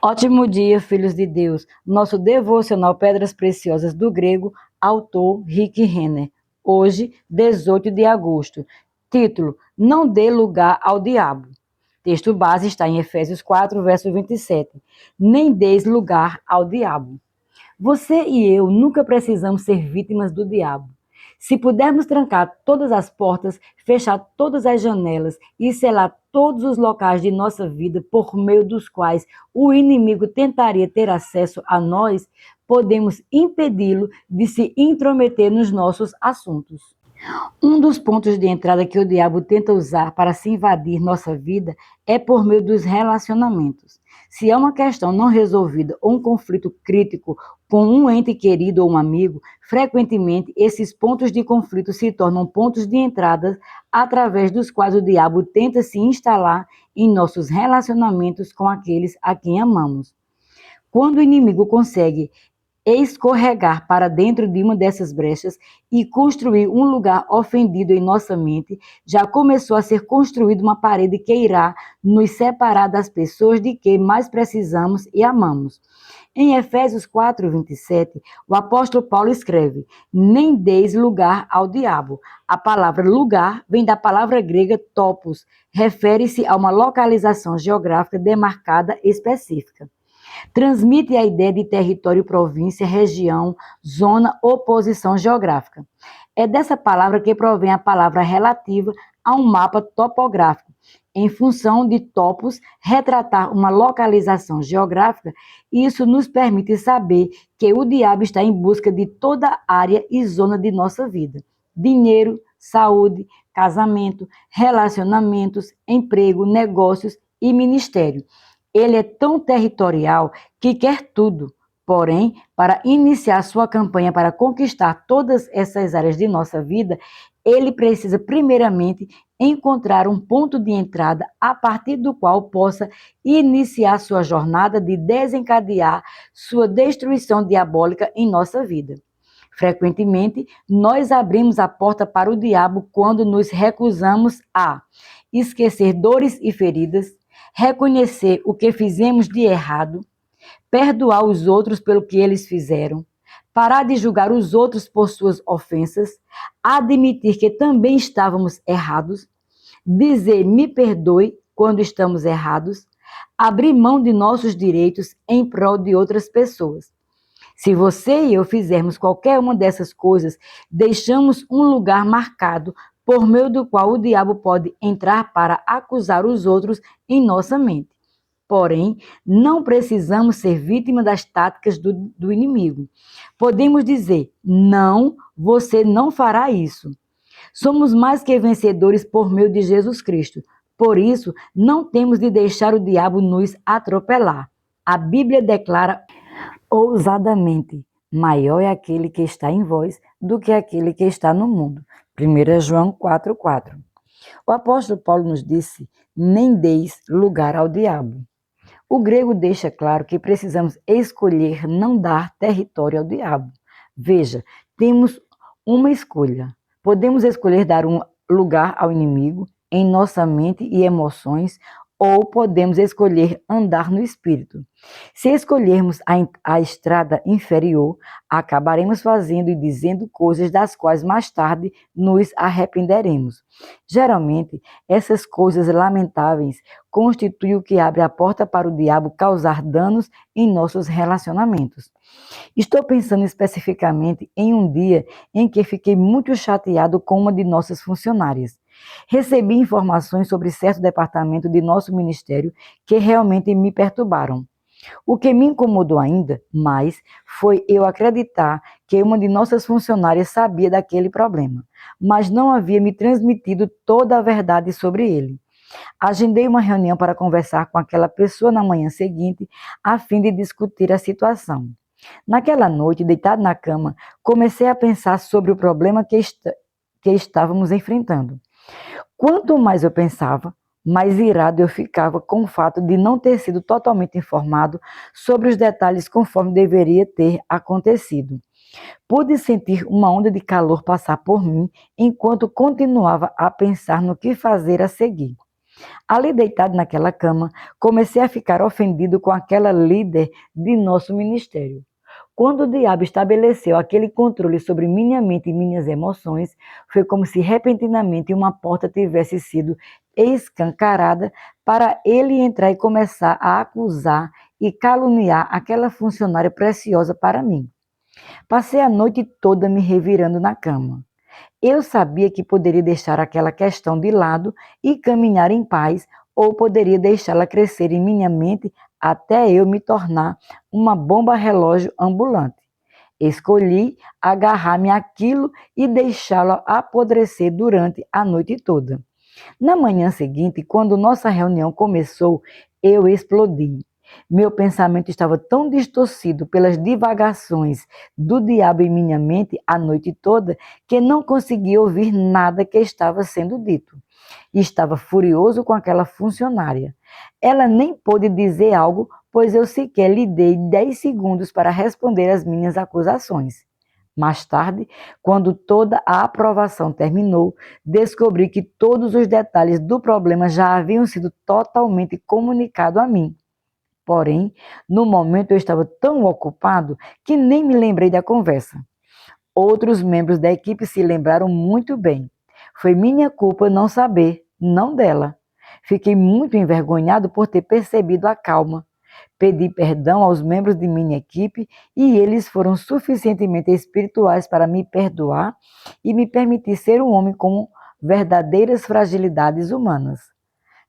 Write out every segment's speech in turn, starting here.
Ótimo dia, filhos de Deus. Nosso devocional Pedras Preciosas do grego, autor Rick Renner. Hoje, 18 de agosto. Título: Não dê lugar ao diabo. Texto base está em Efésios 4, verso 27. Nem deis lugar ao diabo. Você e eu nunca precisamos ser vítimas do diabo. Se pudermos trancar todas as portas, fechar todas as janelas e selar todos os locais de nossa vida por meio dos quais o inimigo tentaria ter acesso a nós, podemos impedi-lo de se intrometer nos nossos assuntos. Um dos pontos de entrada que o diabo tenta usar para se invadir nossa vida é por meio dos relacionamentos. Se é uma questão não resolvida ou um conflito crítico com um ente querido ou um amigo, frequentemente esses pontos de conflito se tornam pontos de entrada através dos quais o diabo tenta se instalar em nossos relacionamentos com aqueles a quem amamos. Quando o inimigo consegue escorregar para dentro de uma dessas brechas e construir um lugar ofendido em nossa mente, já começou a ser construída uma parede que irá nos separar das pessoas de quem mais precisamos e amamos. Em Efésios 4, 27, o apóstolo Paulo escreve: nem deis lugar ao diabo. A palavra lugar vem da palavra grega topos, refere-se a uma localização geográfica demarcada específica. Transmite a ideia de território, província, região, zona ou posição geográfica. É dessa palavra que provém a palavra relativa a um mapa topográfico, em função de topos retratar uma localização geográfica. Isso nos permite saber que o diabo está em busca de toda área e zona de nossa vida: dinheiro, saúde, casamento, relacionamentos, emprego, negócios e ministério. Ele é tão territorial que quer tudo. Porém, para iniciar sua campanha para conquistar todas essas áreas de nossa vida, ele precisa primeiramente encontrar um ponto de entrada a partir do qual possa iniciar sua jornada de desencadear sua destruição diabólica em nossa vida. Frequentemente, nós abrimos a porta para o diabo quando nos recusamos a esquecer dores e feridas, reconhecer o que fizemos de errado, perdoar os outros pelo que eles fizeram, parar de julgar os outros por suas ofensas, admitir que também estávamos errados, dizer me perdoe quando estamos errados, abrir mão de nossos direitos em prol de outras pessoas. Se você e eu fizermos qualquer uma dessas coisas, deixamos um lugar marcado por meio do qual o diabo pode entrar para acusar os outros em nossa mente. Porém, não precisamos ser vítima das táticas do inimigo. Podemos dizer: não, você não fará isso. Somos mais que vencedores por meio de Jesus Cristo. Por isso, não temos de deixar o diabo nos atropelar. A Bíblia declara ousadamente: maior é aquele que está em vós do que aquele que está no mundo. 1 João 4,4. O apóstolo Paulo nos disse: nem deis lugar ao diabo. O grego deixa claro que precisamos escolher não dar território ao diabo. Veja, temos uma escolha. Podemos escolher dar um lugar ao inimigo em nossa mente e emoções, ou podemos escolher andar no Espírito. Se escolhermos a estrada inferior, acabaremos fazendo e dizendo coisas das quais mais tarde nos arrependeremos. Geralmente, essas coisas lamentáveis constituem o que abre a porta para o diabo causar danos em nossos relacionamentos. Estou pensando especificamente em um dia em que fiquei muito chateado com uma de nossas funcionárias. Recebi informações sobre certo departamento de nosso ministério que realmente me perturbaram. O que me incomodou ainda mais foi eu acreditar que uma de nossas funcionárias sabia daquele problema, mas não havia me transmitido toda a verdade sobre ele. Agendei uma reunião para conversar com aquela pessoa na manhã seguinte, a fim de discutir a situação. Naquela noite, deitado na cama, comecei a pensar sobre o problema que estávamos enfrentando. Quanto mais eu pensava, mais irado eu ficava com o fato de não ter sido totalmente informado sobre os detalhes conforme deveria ter acontecido. Pude sentir uma onda de calor passar por mim enquanto continuava a pensar no que fazer a seguir. Ali deitado naquela cama, comecei a ficar ofendido com aquela líder de nosso ministério. Quando o diabo estabeleceu aquele controle sobre minha mente e minhas emoções, foi como se repentinamente uma porta tivesse sido escancarada para ele entrar e começar a acusar e caluniar aquela funcionária preciosa para mim. Passei a noite toda me revirando na cama. Eu sabia que poderia deixar aquela questão de lado e caminhar em paz, ou poderia deixá-la crescer em minha mente até eu me tornar uma bomba relógio ambulante. Escolhi agarrar-me àquilo e deixá-lo apodrecer durante a noite toda. Na manhã seguinte, quando nossa reunião começou, eu explodi. Meu pensamento estava tão distorcido pelas divagações do diabo em minha mente a noite toda que não conseguia ouvir nada que estava sendo dito. Estava furioso com aquela funcionária. Ela nem pôde dizer algo, pois eu sequer lhe dei 10 segundos para responder às minhas acusações. Mais tarde, quando toda a aprovação terminou, descobri que todos os detalhes do problema já haviam sido totalmente comunicados a mim. Porém, no momento eu estava tão ocupado que nem me lembrei da conversa. Outros membros da equipe se lembraram muito bem. Foi minha culpa não saber, não dela. Fiquei muito envergonhado por ter percebido a calma. Pedi perdão aos membros de minha equipe e eles foram suficientemente espirituais para me perdoar e me permitir ser um homem com verdadeiras fragilidades humanas.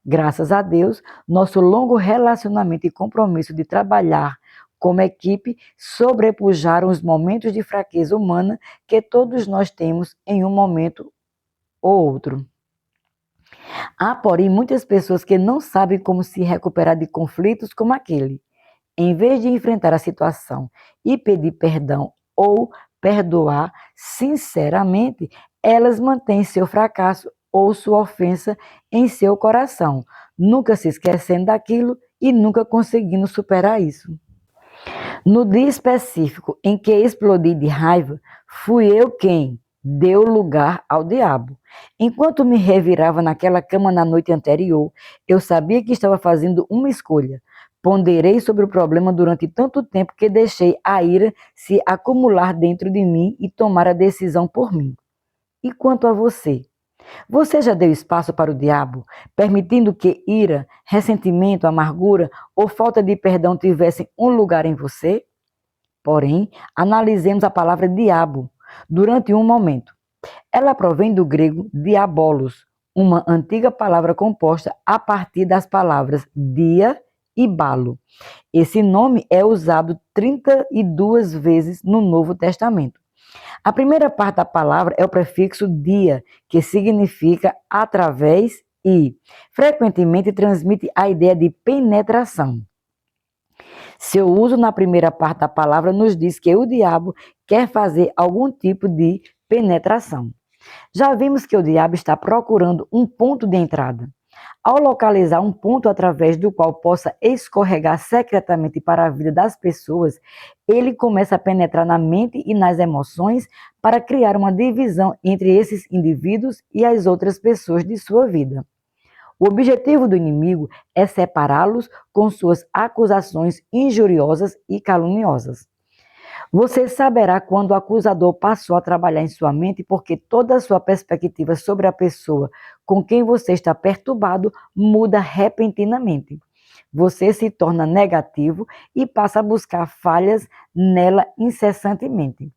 Graças a Deus, nosso longo relacionamento e compromisso de trabalhar como equipe sobrepujaram os momentos de fraqueza humana que todos nós temos em um momento ou outro. Há, porém, muitas pessoas que não sabem como se recuperar de conflitos como aquele. Em vez de enfrentar a situação e pedir perdão ou perdoar sinceramente, elas mantêm seu fracasso ou sua ofensa em seu coração, nunca se esquecendo daquilo e nunca conseguindo superar isso. No dia específico em que explodi de raiva, fui eu quem deu lugar ao diabo. Enquanto me revirava naquela cama na noite anterior, eu sabia que estava fazendo uma escolha. Ponderei sobre o problema durante tanto tempo que deixei a ira se acumular dentro de mim e tomar a decisão por mim. E quanto a você? Você já deu espaço para o diabo, permitindo que ira, ressentimento, amargura ou falta de perdão tivessem um lugar em você? Porém, analisemos a palavra diabo durante um momento. Ela provém do grego diabolos, uma antiga palavra composta a partir das palavras dia e balo. Esse nome é usado 32 vezes no Novo Testamento. A primeira parte da palavra é o prefixo dia, que significa através e, frequentemente, transmite a ideia de penetração. Seu uso na primeira parte da palavra nos diz que o diabo quer fazer algum tipo de penetração. Já vimos que o diabo está procurando um ponto de entrada. Ao localizar um ponto através do qual possa escorregar secretamente para a vida das pessoas, ele começa a penetrar na mente e nas emoções para criar uma divisão entre esses indivíduos e as outras pessoas de sua vida. O objetivo do inimigo é separá-los com suas acusações injuriosas e caluniosas. Você saberá quando o acusador passou a trabalhar em sua mente, porque toda a sua perspectiva sobre a pessoa com quem você está perturbado muda repentinamente. Você se torna negativo e passa a buscar falhas nela incessantemente.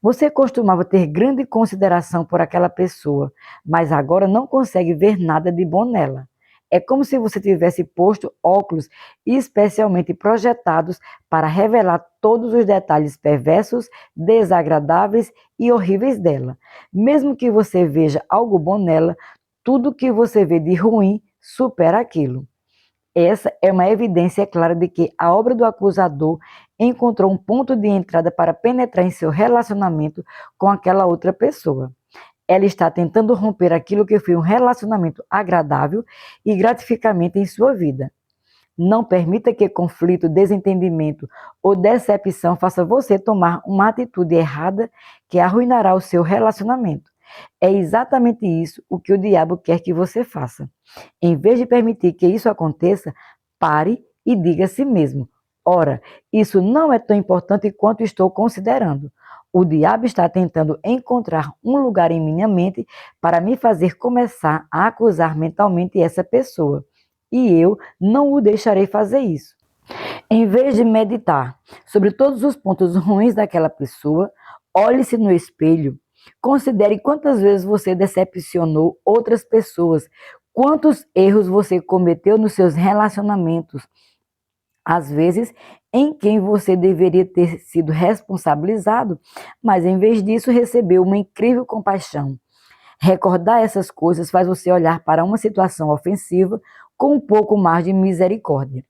Você costumava ter grande consideração por aquela pessoa, mas agora não consegue ver nada de bom nela. É como se você tivesse posto óculos especialmente projetados para revelar todos os detalhes perversos, desagradáveis e horríveis dela. Mesmo que você veja algo bom nela, tudo que você vê de ruim supera aquilo. Essa é uma evidência clara de que a obra do acusador encontrou um ponto de entrada para penetrar em seu relacionamento com aquela outra pessoa. Ela está tentando romper aquilo que foi um relacionamento agradável e gratificante em sua vida. Não permita que conflito, desentendimento ou decepção faça você tomar uma atitude errada que arruinará o seu relacionamento. É exatamente isso o que o diabo quer que você faça. Em vez de permitir que isso aconteça, pare e diga a si mesmo: ora, isso não é tão importante quanto estou considerando. O diabo está tentando encontrar um lugar em minha mente para me fazer começar a acusar mentalmente essa pessoa. E eu não o deixarei fazer isso. Em vez de meditar sobre todos os pontos ruins daquela pessoa, olhe-se no espelho. Considere quantas vezes você decepcionou outras pessoas, quantos erros você cometeu nos seus relacionamentos, às vezes em quem você deveria ter sido responsabilizado, mas em vez disso recebeu uma incrível compaixão. Recordar essas coisas faz você olhar para uma situação ofensiva com um pouco mais de misericórdia.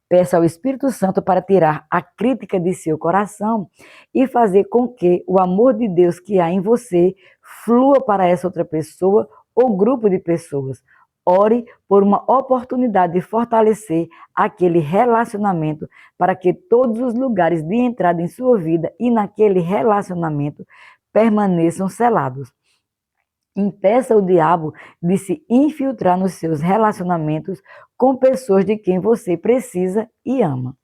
Peça ao Espírito Santo para tirar a crítica de seu coração e fazer com que o amor de Deus que há em você flua para essa outra pessoa ou grupo de pessoas. Ore por uma oportunidade de fortalecer aquele relacionamento para que todos os lugares de entrada em sua vida e naquele relacionamento permaneçam selados. Impeça o diabo de se infiltrar nos seus relacionamentos com pessoas de quem você precisa e ama.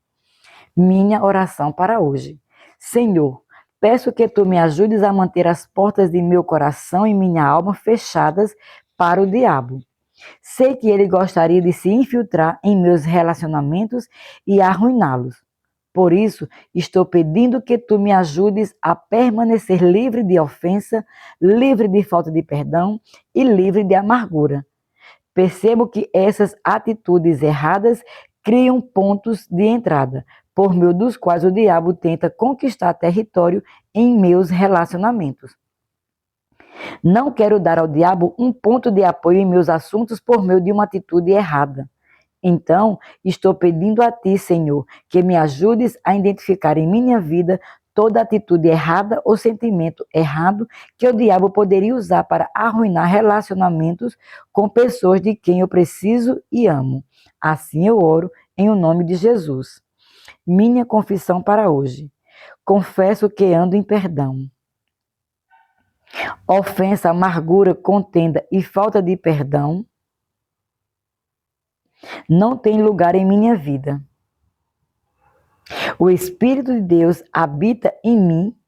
Minha oração para hoje. Senhor, peço que tu me ajudes a manter as portas de meu coração e minha alma fechadas para o diabo. Sei que ele gostaria de se infiltrar em meus relacionamentos e arruiná-los. Por isso, estou pedindo que tu me ajudes a permanecer livre de ofensa, livre de falta de perdão e livre de amargura. Percebo que essas atitudes erradas criam pontos de entrada, por meio dos quais o diabo tenta conquistar território em meus relacionamentos. Não quero dar ao diabo um ponto de apoio em meus assuntos por meio de uma atitude errada. Então, estou pedindo a ti, Senhor, que me ajudes a identificar em minha vida toda atitude errada ou sentimento errado que o diabo poderia usar para arruinar relacionamentos com pessoas de quem eu preciso e amo. Assim eu oro em o nome de Jesus. Minha confissão para hoje. Confesso que ando em perdão. Ofensa, amargura, contenda e falta de perdão não tem lugar em minha vida. O Espírito de Deus habita em mim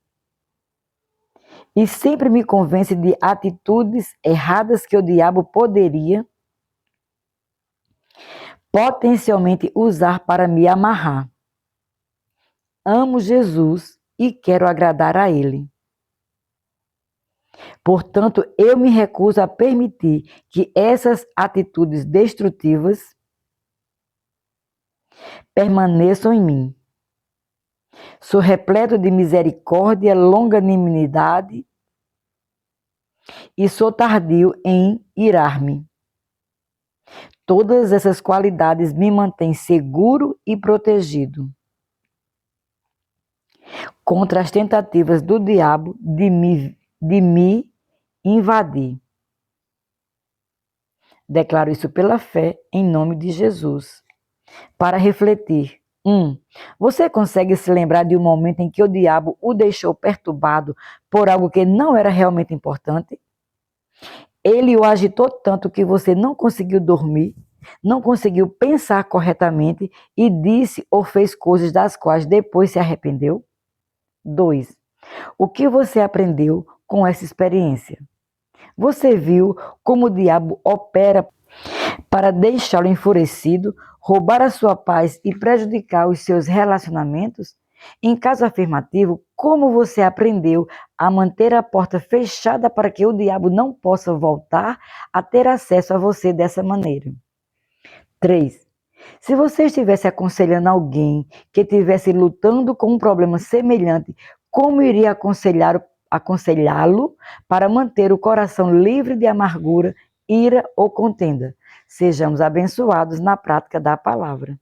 e sempre me convence de atitudes erradas que o diabo poderia potencialmente usar para me amarrar. Amo Jesus e quero agradar a Ele. Portanto, eu me recuso a permitir que essas atitudes destrutivas permaneçam em mim. Sou repleto de misericórdia, longanimidade e sou tardio em irar-me. Todas essas qualidades me mantêm seguro e protegido contra as tentativas do diabo de me invadir. Declaro isso pela fé em nome de Jesus. Para refletir. 1. Você consegue se lembrar de um momento em que o diabo o deixou perturbado por algo que não era realmente importante? Ele o agitou tanto que você não conseguiu dormir, não conseguiu pensar corretamente e disse ou fez coisas das quais depois se arrependeu? 2. O que você aprendeu com essa experiência? Você viu como o diabo opera para deixá-lo enfurecido, roubar a sua paz e prejudicar os seus relacionamentos? Em caso afirmativo, como você aprendeu a manter a porta fechada para que o diabo não possa voltar a ter acesso a você dessa maneira? 3. Se você estivesse aconselhando alguém que estivesse lutando com um problema semelhante, como iria aconselhá-lo para manter o coração livre de amargura, ira ou contenda? Sejamos abençoados na prática da palavra.